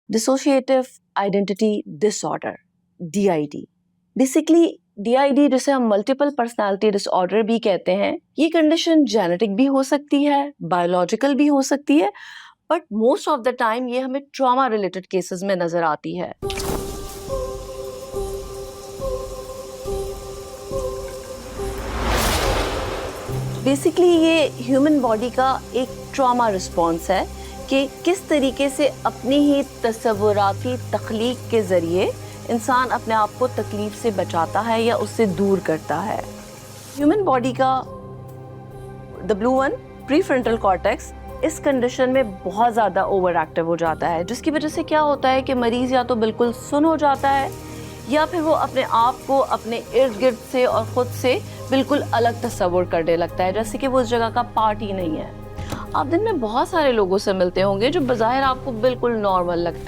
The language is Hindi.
Dissociative identity disorder, DID। Basically DID, जिसे हम मल्टीपल पर्सनालिटी डिसऑर्डर भी कहते हैं, ये कंडीशन जेनेटिक भी हो सकती है, बायोलॉजिकल भी हो सकती है, but most of the time ये हमें ट्रॉमा रिलेटेड केसेस में नजर आती है। बेसिकली ये ह्यूमन बॉडी का एक ट्रॉमा रिस्पॉन्स है कि किस तरीके से अपनी ही तसव्वुराती तख्लीक के ज़रिए इंसान अपने आप को तकलीफ से बचाता है या उससे दूर करता है। ह्यूमन बॉडी का the blue one, prefrontal cortex, इस कंडीशन में बहुत ज़्यादा ओवर एक्टिव हो जाता है, जिसकी वजह से क्या होता है कि मरीज़ या तो बिल्कुल सुन्न हो जाता है या फिर वो अपने आप को अपने इर्द गिर्द से और ख़ुद से बिल्कुल अलग तस्वुर करने लगता है, जैसे कि वो उस जगह का पार्ट ही नहीं है। आप दिन में बहुत सारे लोगों से मिलते होंगे जो बज़ाहिर आपको बिल्कुल नॉर्मल लगते हैं।